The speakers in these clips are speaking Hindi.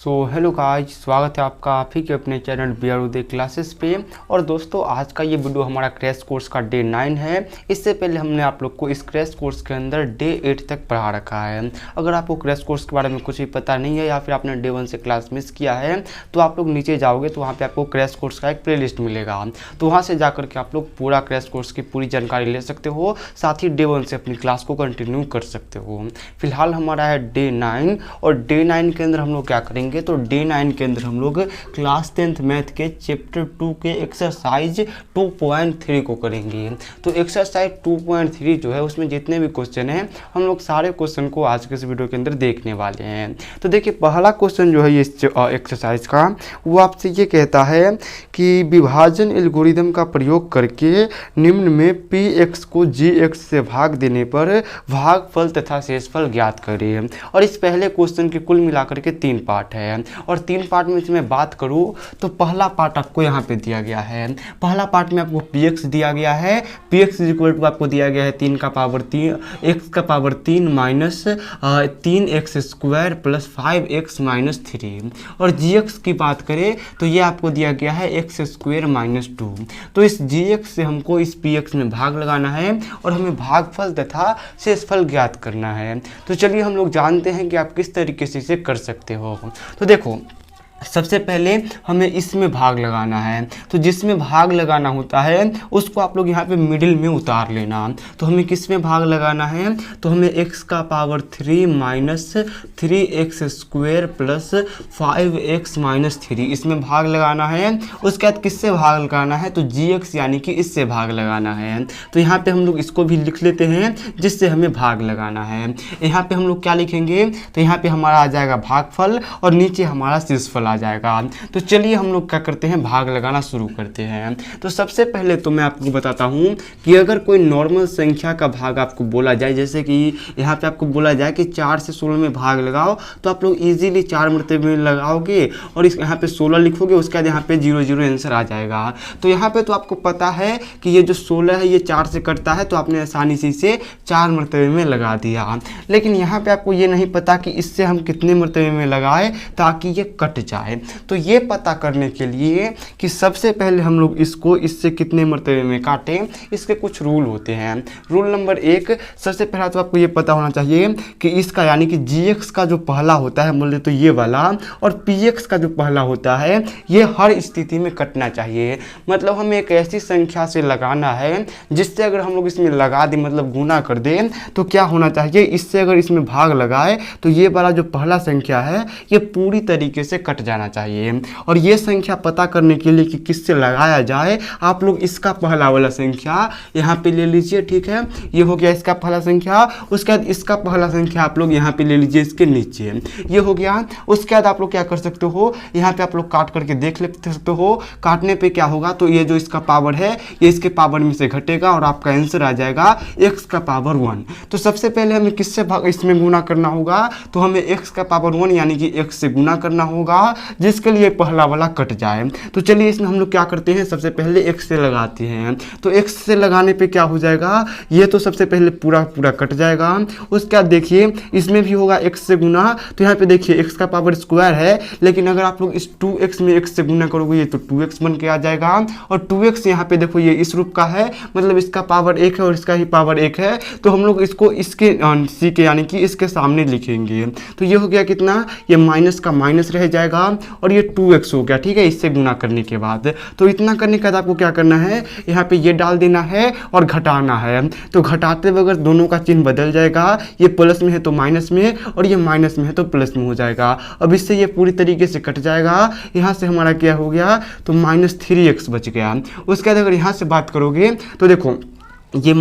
हेलो गाइस, स्वागत है आपका आप ही के अपने चैनल बिहार उदय क्लासेस पे। और दोस्तों, आज का ये वीडियो हमारा क्रैश कोर्स का डे 9 है। इससे पहले हमने आप लोग को इस क्रैश कोर्स के अंदर डे 8 तक पढ़ा रखा है। अगर आपको क्रैश कोर्स के बारे में कुछ भी पता नहीं है या फिर आपने डे 1 से क्लास मिस किया है तो आप लोग नीचे जाओगे तो वहाँ पर आपको क्रैश कोर्स का एक प्ले लिस्ट मिलेगा। तो वहाँ से जाकर के आप लोग पूरा क्रैश कोर्स की पूरी जानकारी ले सकते हो, साथ ही डे 1 से अपनी क्लास को कंटिन्यू कर सकते हो। फिलहाल हमारा है डे 9 और डे 9 के अंदर हम लोग क्या करेंगे तो डे 9 के अंदर हम लोग क्लास 10th मैथ के चैप्टर 2 के एक्सरसाइज 2.3 को करेंगे। तो एक्सरसाइज 2.3 जो है उसमें जितने भी क्वेश्चन हैं हम लोग सारे क्वेश्चन को आज के इस वीडियो के अंदर देखने वाले हैं। तो देखिए, पहला क्वेश्चन जो है इस एक्सरसाइज का वो आपसे ये कहता है कि विभाजन एल्गोरिदम का प्रयोग करके निम्न में px को gx से भाग देने पर भागफल तथा शेषफल ज्ञात करें। और इस पहले क्वेश्चन के कुल मिलाकर के 3 पार्ट है और 3 पार्ट में मैं बात करूं तो पहला पार्ट आपको यहाँ पे दिया गया है। पहला पार्ट में आपको px दिया गया है। px इक्वल टू आपको दिया गया है 3 का पावर 3 x का power 3 minus 3x square plus 5x minus 3। और gx की बात करें तो ये आपको दिया गया है x स्क्वायर माइनस 2। तो इस gx से हमको इस px में भाग लगाना है और हमें भागफल तथा शेषफल ज्ञात करना है। तो चलिए हम लोग जानते हैं कि आप किस तरीके से इसे कर सकते हो। तो देखो, सबसे पहले हमें इसमें भाग लगाना है। तो जिसमें भाग लगाना होता है उसको आप लोग यहाँ पे मिडिल में उतार लेना। तो हमें किस में भाग लगाना है तो हमें x का power 3 minus 3x square plus 5x minus 3 इसमें भाग लगाना है। उसके बाद किससे भाग लगाना है तो gx यानी कि इससे भाग लगाना है। तो यहाँ पे हम लोग इसको भी लिख लेते हैं जिससे हमें भाग लगाना है। यहाँ पे हम लोग क्या लिखेंगे तो यहाँ पे हमारा आ जाएगा भागफल और नीचे हमारा शेषफल आ जाएगा। तो चलिए हम लोग क्या करते हैं, भाग लगाना शुरू करते हैं। तो सबसे पहले तो मैं आपको बताता हूं कि अगर कोई नॉर्मल संख्या का भाग आपको बोला जाए, जैसे कि यहाँ पे आपको बोला जाए कि 4 से 16 में भाग लगाओ, तो आप लोग इजीली 4 मरतबे में लगाओगे और इस यहाँ पे 16 लिखोगे, उसके बाद यहाँ पे 0 आंसर आ जाएगा। तो यहाँ पे तो आपको पता है कि ये जो 16 है ये 4 से कटता है, तो आपने आसानी से इसे 4 मरतबे में लगा दिया। लेकिन यहाँ पे आपको ये नहीं पता कि इससे हम कितने मरतबे में लगाए ताकि ये कट जाए। तो ये पता करने के लिए कि सबसे पहले हम लोग इसको इससे कितने मरतबे में काटें, इसके कुछ रूल होते हैं। रूल नंबर 1, सबसे पहला तो आपको ये पता होना चाहिए कि इसका यानी कि gx का जो पहला होता है बोले तो ये वाला, और px का जो पहला होता है ये हर स्थिति में कटना चाहिए। मतलब हमें एक ऐसी संख्या से लगाना है जिससे अगर हम लोग इसमें लगा दें, मतलब गुना कर दें, तो क्या होना चाहिए, इससे अगर इसमें भाग लगाए तो ये वाला जो पहला संख्या है ये पूरी तरीके से कट जाना चाहिए। और ये संख्या पता करने के लिए कि किससे लगाया जाए, आप लोग इसका पहला वाला संख्या यहाँ पे ले लीजिए, ठीक है। ये हो गया इसका पहला संख्या। उसके बाद इसका पहला संख्या आप लोग यहाँ पे ले लीजिए, इसके नीचे ये हो गया। उसके बाद आप लोग क्या कर सकते हो, यहाँ पे आप लोग काट करके देख सकते हो। काटने पे क्या होगा तो ये जो इसका पावर है ये इसके पावर में से घटेगा और आपका आंसर आ जाएगा x का पावर 1। तो सबसे पहले हमें किससे इसमें गुना करना होगा तो हमें x का पावर 1 यानी कि x से गुना करना होगा, जिसके लिए पहला वाला कट जाए। तो चलिए इसमें हम लोग क्या करते हैं, सबसे पहले x से लगाते हैं। तो x से लगाने पे क्या हो जाएगा, ये तो सबसे पहले पूरा कट जाएगा। उसके बाद देखिए इसमें भी होगा x से गुना। तो यहाँ पे देखिए x का पावर स्क्वायर है, लेकिन अगर आप लोग इस 2x में x से गुना करोगे ये तो 2x बन के आ जाएगा। और 2x यहाँ पे देखो ये इस रूप का है, मतलब इसका पावर 1 है और इसका ही पावर 1 है। तो हम लोग इसको इसके c के यानी कि इसके सामने लिखेंगे। तो ये हो गया कितना, ये माइनस का माइनस रह जाएगा और ये 2x हो गया, ठीक है, इससे गुना करने के बाद। तो इतना करने के बाद आपको क्या करना है, यहाँ पे ये डाल देना है और घटाना है। तो घटाते वक्त दोनों का चिन्ह बदल जाएगा, ये प्लस में है तो माइनस में और ये माइनस में है तो प्लस में हो जाएगा। अब इससे ये पूरी तरीके से कट जाएगा। यहाँ से हमारा क्या हो गया तो माइनस 3x बच गया। उसके बाद अगर यहाँ से बात करोगे तो देखो ये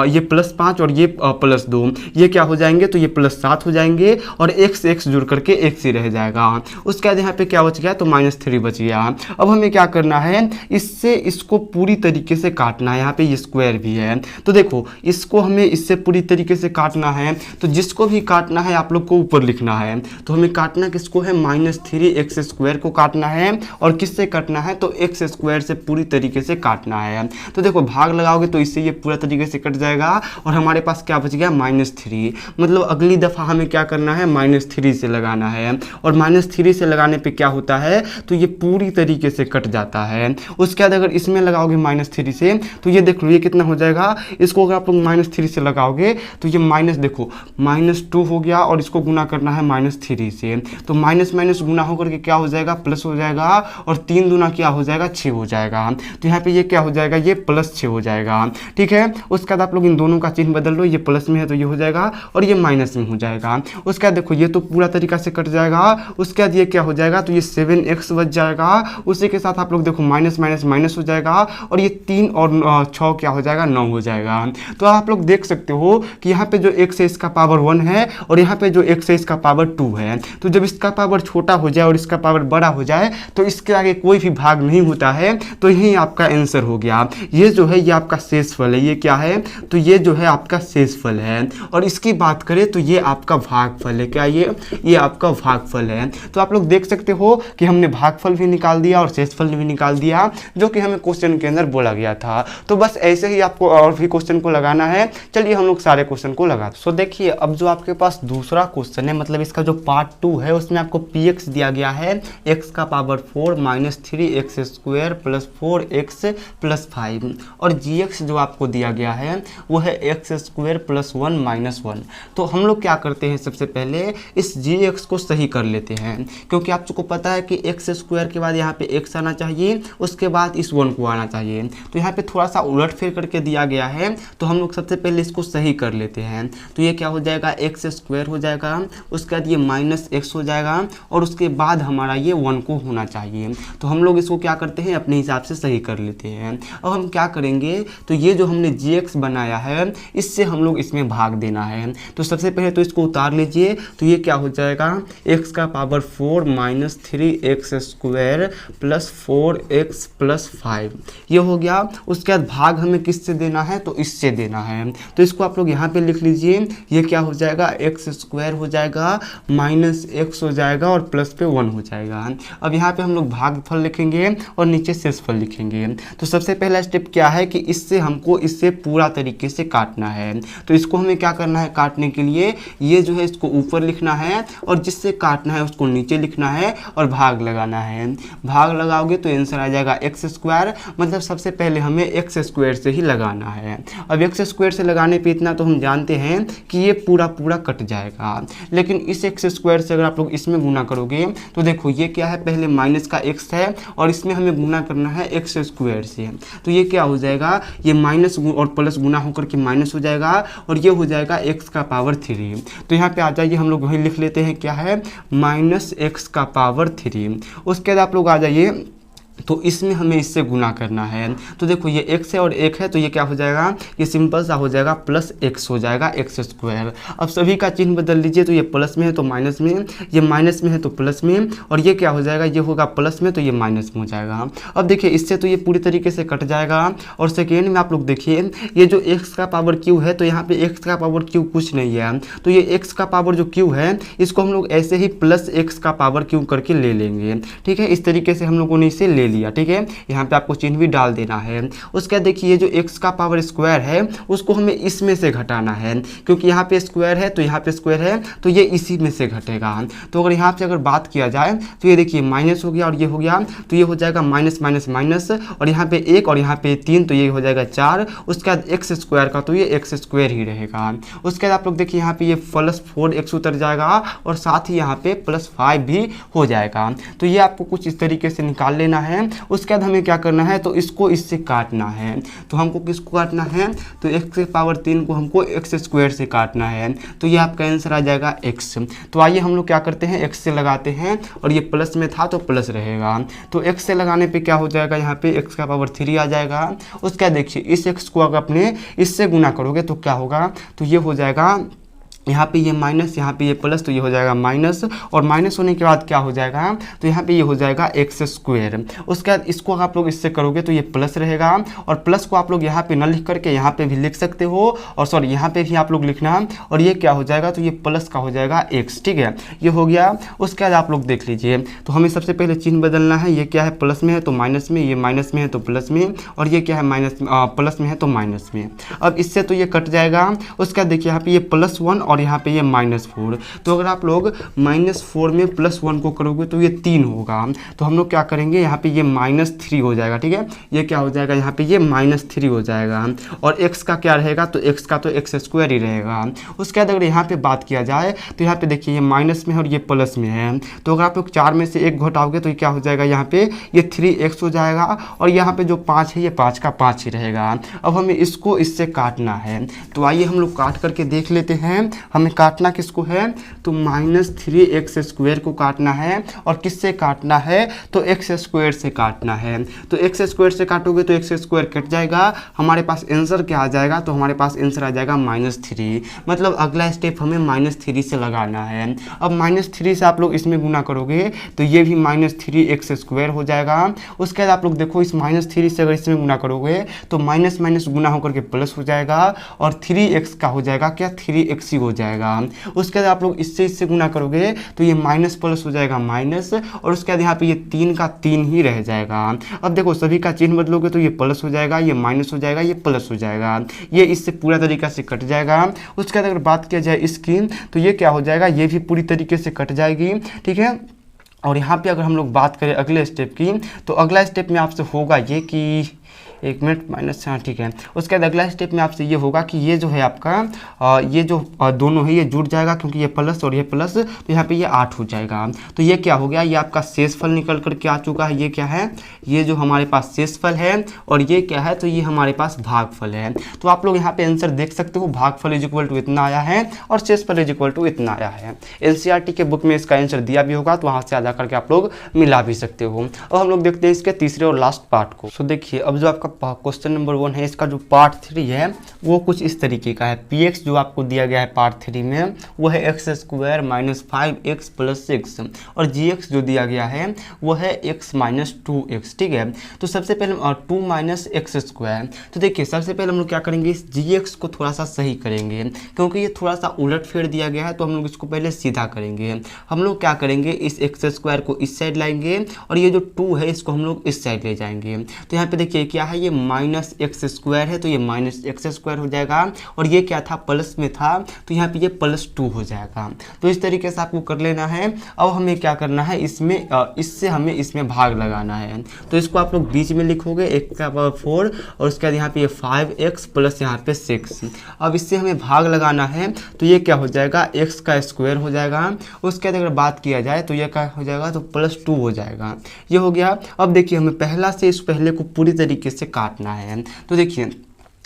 ये +5 और ये +2 ये क्या हो जाएंगे तो ये +7 हो जाएंगे और x जुड़ करके x ही रह जाएगा। उसके बाद यहाँ पे क्या बच गया तो -3 बच गया। अब हमें क्या करना है, इससे इसको पूरी तरीके से काटना है। यहाँ पे ये स्क्वायर भी है, तो देखो इसको हमें इससे पूरी तरीके से काटना है। तो जिसको भी काटना है आप लोग को ऊपर लिखना है। तो हमें काटना किसको है, -3x स्क्वायर को काटना है। और किससे काटना है तो x स्क्वायर से पूरी तरीके से काटना है। तो देखो भाग लगाओगे तो इससे ये पूरा तरीके से कट जाएगा और हमारे पास क्या बच गया -3। मतलब अगली दफ़ा हमें क्या करना है, -3 से लगाना है। और -3 से लगाने पे क्या होता है, तो ये पूरी तरीके से कट जाता है। उसके बाद अगर इसमें लगाओगे -3 से तो ये देख लो ये कितना हो जाएगा। इसको अगर आप लोग -3 से लगाओगे तो ये माइनस देखो -2 हो गया और इसको गुना करना है -3 से, तो माइनस माइनस गुना होकर के क्या हो जाएगा, प्लस हो जाएगा। और 3 दूना क्या हो जाएगा, 6 हो जाएगा। तो यहाँ पे ये क्या हो जाएगा, ये +6 हो जाएगा। ठीक है, उसके बाद आप लोग इन दोनों का चिन्ह बदल लो, ये प्लस में है तो ये हो जाएगा और ये माइनस में हो जाएगा। उसके बाद देखो ये तो पूरा तरीका से कट जाएगा। उसके बाद ये क्या हो जाएगा, तो ये 7x बच जाएगा। उसी के साथ आप लोग देखो माइनस माइनस माइनस हो जाएगा और ये 3 और 6 क्या हो जाएगा, 9 हो जाएगा। तो आप लोग देख सकते हो कि यहाँ पे जो x है इसका पावर 1 है और यहाँ पे जो x है इसका पावर 2 है। तो जब इसका पावर छोटा हो जाए और इसका पावर बड़ा हो जाए तो इसके आगे कोई भी भाग नहीं होता है। तो यही आपका आंसर हो गया। ये जो है ये आपका शेषफल है। ये क्या है, तो ये जो है आपका शेषफल है। और इसकी बात करें तो ये आपका भागफल है। क्या ये आपका भागफल है। तो आप लोग देख सकते हो कि हमने भागफल भी निकाल दिया और शेषफल भी निकाल दिया, जो कि हमें क्वेश्चन के अंदर बोला गया था। तो बस ऐसे ही आपको और भी क्वेश्चन को लगाना है। चलिए हम लोग सारे क्वेश्चन को लगा। सो देखिए अब जो आपके पास दूसरा क्वेश्चन है, मतलब इसका जो पार्ट 2 है, उसमें आपको px दिया गया है x का power 4 -3x square plus 4x plus 5 और gx जो आपको दिया गया है वो है x स्क्वायर प्लस 1 माइनस 1। तो हम लोग क्या करते हैं, सबसे पहले इस gx को सही कर लेते हैं, क्योंकि आपको पता है कि x स्क्वायर के बाद यहाँ पे x आना चाहिए, उसके बाद इस 1 को आना चाहिए। तो यहाँ पे थोड़ा सा उलट फेर करके दिया गया है, तो हम लोग सबसे पहले इसको सही कर लेते हैं। तो ये क्या हो जाएगा, x स्क्वायर हो जाएगा, उसके बाद ये -x हो जाएगा और उसके बाद हमारा ये 1 को होना चाहिए। तो हम लोग इसको क्या करते हैं, अपने हिसाब से सही कर लेते हैं। अब हम क्या करेंगे, तो ये जो हमने gx बनाया है इससे हम लोग इसमें भाग देना है। तो सबसे पहले तो इसको उतार लीजिए। तो ये क्या हो जाएगा, x का power 4 -3x square plus 4x plus 5 ये हो गया। उसके बाद भाग हमें किससे देना है, तो इससे देना है। तो इसको आप लोग यहाँ पे लिख लीजिए। ये क्या हो जाएगा, x स्क्वायर हो जाएगा -x हो जाएगा और प्लस पे 1 हो जाएगा। अब यहाँ पे हम लोग भागफल लिखेंगे और नीचे शेषफल लिखेंगे। तो सबसे पहला स्टेप क्या है कि इससे हमको इससे पूरा तरीके से काटना है। तो इसको हमें क्या करना है, काटने के लिए ये जो है इसको ऊपर लिखना है और जिससे काटना है उसको नीचे लिखना है और भाग लगाना है। भाग लगाओगे तो आंसर आ जाएगा x स्क्वायर। मतलब सबसे पहले हमें x स्क्वायर से ही लगाना है। अब x स्क्वायर से लगाने पे इतना तो हम जानते हैं कि ये पूरा पूरा कट जाएगा। लेकिन इस x स्क्वायर से अगर आप लोग इसमें गुना करोगे तो देखो ये क्या है, पहले माइनस का x है और इसमें हमें गुना करना है x स्क्वायर से। तो ये क्या हो जाएगा, ये माइनस और प्लस गुना होकर के माइनस हो जाएगा और ये हो जाएगा x का पावर 3। तो यहाँ पे आ जाइए, हम लोग वही लिख लेते हैं क्या है, -x का पावर 3। उसके बाद आप लोग आ जाइए, तो इसमें हमें इससे गुना करना है। तो देखो ये x है और 1 है, तो ये क्या हो जाएगा, ये सिंपल सा हो जाएगा +x हो जाएगा x स्क्वायर। अब सभी का चिन्ह बदल लीजिए। तो ये प्लस में है तो माइनस में, ये माइनस में है तो प्लस में, और ये क्या हो जाएगा, ये होगा प्लस में तो ये माइनस में हो जाएगा। अब देखिए इससे तो ये पूरी तरीके से कट जाएगा। और सेकेंड में आप लोग देखिए ये जो x का पावर q है, तो यहाँ पे x का पावर q कुछ नहीं है। तो ये x का पावर जो q है इसको हम लोग ऐसे ही +x का पावर q करके ले लेंगे। ठीक है, इस तरीके से हम लोगों ने इसे ले लिया। ठीक है, यहाँ पे आपको चिन्ह भी डाल देना है। उसके बाद देखिए जो x का पावर स्क्वायर है उसको हमें इसमें से घटाना है, क्योंकि यहाँ पे स्क्वायर है तो यहाँ पे स्क्वायर है तो ये इसी में से घटेगा। तो अगर यहाँ से अगर बात किया जाए तो ये देखिए माइनस हो गया और ये हो गया, तो ये हो जाएगा माइनस माइनस माइनस, और यहाँ पे 1 और यहाँ पे 3 तो ये हो जाएगा 4। उसके बाद x स्क्वायर का तो ये x स्क्वायर ही रहेगा। उसके बाद आप लोग देखिए यहाँ पे ये +4x उतर जाएगा और साथ ही यहाँ पे +5 भी हो जाएगा। तो ये आपको कुछ इस तरीके से निकाल लेना है। उसके बाद हमें क्या करना है, तो इसको इससे काटना है। तो हमको किसको काटना है, तो x के पावर 3 को हमको x स्क्वायर से काटना है। तो ये आपका आंसर आ जाएगा x। तो आइए हम लोग क्या करते हैं, x से लगाते हैं और ये प्लस में था तो प्लस रहेगा। तो x से लगाने पे क्या हो जाएगा, यहाँ पे x का पावर 3 आ जाएगा। उसके बाद देखिए इस x को अगर अपने इससे गुना करोगे तो क्या होगा, तो ये हो जाएगा यहाँ पे ये माइनस, यहाँ पे ये प्लस, तो ये हो जाएगा माइनस, और माइनस होने के बाद क्या हो जाएगा, तो यहाँ पे ये हो जाएगा एक्स स्क्वायर। उसके बाद इसको आप लोग इससे करोगे तो ये प्लस रहेगा, और प्लस को आप लोग यहाँ पे न लिख करके यहाँ पे भी लिख सकते हो, और सॉरी यहाँ पे भी आप लोग लिखना, और ये क्या हो जाएगा, तो ये प्लस का हो जाएगा एक्स। ठीक है, ये हो गया। उसके बाद आप लोग देख लीजिए, तो हमें सबसे पहले चिन्ह बदलना है। ये क्या है, प्लस में है तो माइनस में, ये माइनस में है तो प्लस में, और ये क्या है, माइनस प्लस में है तो माइनस में। अब इससे तो ये कट जाएगा। उसके बाद देखिए यहाँ पे ये +1 और यहाँ पे ये -4, तो अगर आप लोग -4 में +1 को करोगे तो ये 3 होगा। तो हम लोग क्या करेंगे, यहाँ पे ये -3 हो जाएगा। ठीक है, ये क्या हो जाएगा, यहाँ पे ये -3 हो जाएगा, और x का क्या रहेगा, तो x का तो x स्क्वायर ही रहेगा। उसके बाद अगर यहाँ पे बात किया जाए तो यहाँ पे देखिए ये माइनस में है और ये प्लस में है, तो अगर आप लोग 4 में से 1 घटाओगे तो ये क्या हो जाएगा, यहाँ पे ये 3x हो जाएगा, और यहाँ पे जो 5 है ये 5 का 5 ही रहेगा। अब हमें इसको इससे काटना है, तो आइए हम लोग काट करके देख लेते हैं। हमें काटना किसको है, तो -3x² को काटना है, और किससे काटना है, तो x² से काटना है। तो x² से काटोगे तो x² कट जाएगा, हमारे पास आंसर क्या आ जाएगा, तो हमारे पास आंसर आ जाएगा -3। मतलब अगला स्टेप हमें -3 से लगाना है। अब -3 से आप लोग इसमें गुना करोगे तो ये भी -3x² हो जाएगा। उसके बाद आप लोग देखो, इस -3 से अगर इसमें गुना करोगे तो माइनस माइनस गुना होकर के प्लस हो जाएगा, और 3x का हो जाएगा क्या, 3x ही हो जाएगा। उसके बाद आप लोग इससे गुना करोगे तो ये माइनस प्लस हो जाएगा माइनस, और उसके बाद यहाँ पे ये 3 का 3 ही रह जाएगा। अब देखो सभी का चिन्ह बदलोगे तो ये प्लस हो जाएगा, ये माइनस हो जाएगा, ये प्लस हो जाएगा, ये इससे पूरा तरीका से कट जाएगा। उसके बाद अगर बात किया जाए इसकी, तो ये क्या हो जाएगा, ये भी पूरी तरीके से कट जाएगी। ठीक है, और यहाँ पे अगर हम लोग बात करें अगले स्टेप की, तो अगला स्टेप में आपसे होगा ये कि, एक मिनट, माइनस, हाँ ठीक है। उसके बाद अगला स्टेप में आपसे ये होगा कि ये जो है आपका ये जो दोनों है ये जुड़ जाएगा, क्योंकि ये प्लस और ये प्लस, तो यहाँ पे ये 8 हो जाएगा। तो ये क्या हो गया, ये आपका शेषफल निकल कर के आ चुका है। ये क्या है, ये जो हमारे पास शेषफल है, और ये क्या है, तो ये हमारे पास भागफल है। तो आप लोग यहाँ पे आंसर देख सकते हो, भागफल = इतना आया है, और शेषफल = इतना आया है। NCERT के बुक में इसका आंसर दिया भी होगा, तो वहाँ से आधा करके आप लोग मिला भी सकते हो। अब हम लोग देखते हैं इसके तीसरे और लास्ट पार्ट को। तो देखिए, अब जो आपका क्वेश्चन नंबर 1 है, इसका जो पार्ट 3 है वो कुछ इस तरीके का है। px जो आपको दिया गया है पार्ट 3 में, वो है x² - 5x + 6, और gx जो दिया गया है वो है x - 2x। ठीक है, तो सबसे पहले 2 - x²। तो देखिए सबसे पहले हम लोग क्या करेंगे, इस gx को थोड़ा सा सही करेंगे, क्योंकि ये थोड़ा सा उलट फेर दिया गया है, तो हम लोग इसको पहले सीधा करेंगे। हम लोग क्या करेंगे, इस x² को इस साइड लाएंगे, और ये जो 2 है इसको हम लोग इस साइड ले जाएंगे। तो यहाँ पे देखिए क्या है, ये -x² है, तो ये -x² हो जाएगा, और ये क्या था, प्लस में था, तो यहाँ पे ये +2 हो जाएगा। तो इस तरीके से आपको कर लेना है। अब हमें क्या करना है, इसमें इससे हमें इसमें भाग लगाना है। तो इसको आप लोग बीच में लिखोगे, 1⁴, और उसके बाद यहाँ पे ये 5x + यहाँ पे 6। अब इससे हमें भाग लगाना है, तो ये क्या हो जाएगा, x² हो जाएगा। उसके बाद अगर बात किया जाए तो ये क्या हो जाएगा, तो +2 हो जाएगा। ये हो गया। अब देखिए हमें पहला से इस पहले को पूरी तरीके से काटना है। तो देखिए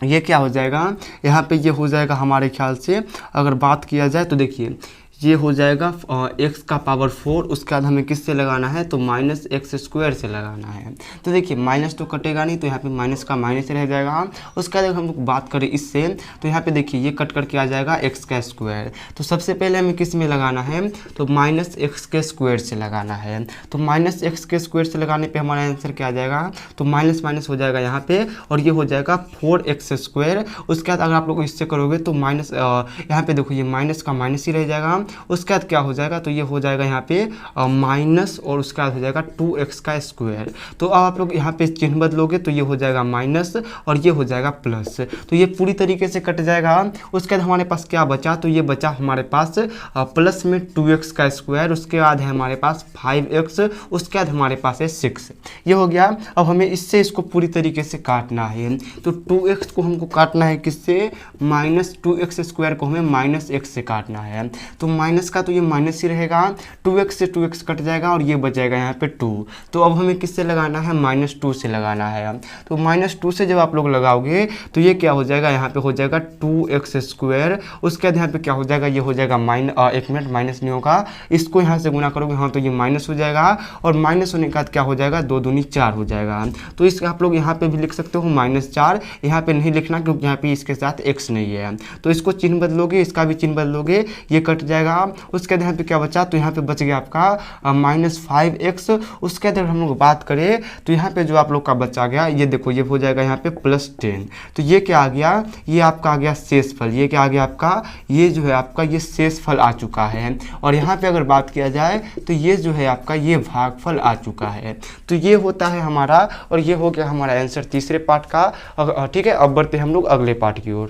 ये क्या हो जाएगा, यहाँ पे ये हो जाएगा हमारे ख्याल से, अगर बात किया जाए तो देखिए ये हो जाएगा x⁴। उसके बाद हमें किससे लगाना है, तो -x² से लगाना है। तो देखिए माइनस तो कटेगा नहीं, तो यहाँ पे माइनस का माइनस रह जाएगा। उसके बाद हम लोग बात करें इससे, तो यहाँ पे देखिए ये कट करके आ जाएगा x²। तो सबसे पहले हमें किस में लगाना है, तो -x² से लगाना है। तो -x² से लगाने पर हमारा आंसर क्या आ जाएगा, तो माइनस माइनस हो जाएगा यहाँ पे, और ये हो जाएगा 4x²। उसके बाद अगर आप लोग इससे करोगे तो माइनस, यहाँ पे देखो ये माइनस का माइनस ही रह जाएगा। उसके बाद क्या हो जाएगा, तो ये हो जाएगा यहाँ पे माइनस, और उसके बाद हो जाएगा 2x²। तो अब आप लोग यहाँ पे चिन्ह बदलोगे तो ये हो जाएगा माइनस, और ये हो जाएगा प्लस। तो ये पूरी तरीके से कट जाएगा। उसके बाद हमारे पास क्या बचा, तो ये बचा हमारे पास प्लस में 2x²। उसके बाद है हमारे पास 5x, उसके बाद हमारे पास है 6। ये हो गया। अब हमें इससे इसको पूरी तरीके से काटना है। तो 2x को हमको काटना है किससे, -2x² को हमें -x से काटना है। तो माइनस का तो ये माइनस ही रहेगा, 2x से 2x कट जाएगा और ये बच जाएगा यहाँ पे 2। तो अब हमें किससे लगाना है, -2 से लगाना है। तो -2 से जब आप लोग लगाओगे तो ये क्या हो जाएगा, यहाँ पे हो जाएगा 2x²। उसके बाद यहाँ पे क्या हो जाएगा, ये हो जाएगा एक मिनट माइनस नहीं होगा, इसको यहाँ से गुना करोगे हाँ तो ये माइनस हो जाएगा, और माइनस होने के बाद क्या हो जाएगा, 2 दूनी 4 हो जाएगा। तो इसका आप लोग यहाँ पे भी लिख सकते हो -4, यहाँ पे नहीं लिखना क्योंकि यहाँ पे इसके साथ x नहीं है। तो इसको चिन्ह बदलोगे, इसका भी चिन्ह बदलोगे, ये कट जाएगा। उसके बाद यहाँ पे क्या बचा, तो यहाँ पे बच गया आपका -5x। उसके बाद हम लोग बात करें तो यहाँ पे जो आप लोग का बचा गया, ये देखो ये हो जाएगा यहाँ पे +10। तो ये क्या आ गया, ये आपका आ गया शेषफल। ये क्या आ गया आपका, ये जो है आपका ये शेषफल आ चुका है। और यहाँ पे अगर बात किया जाए तो ये जो है आपका ये भागफल आ चुका है। तो ये होता है हमारा, और ये हो गया हमारा आंसर तीसरे पार्ट का। ठीक है, अब बढ़ते हम लोग अगले पार्ट की ओर।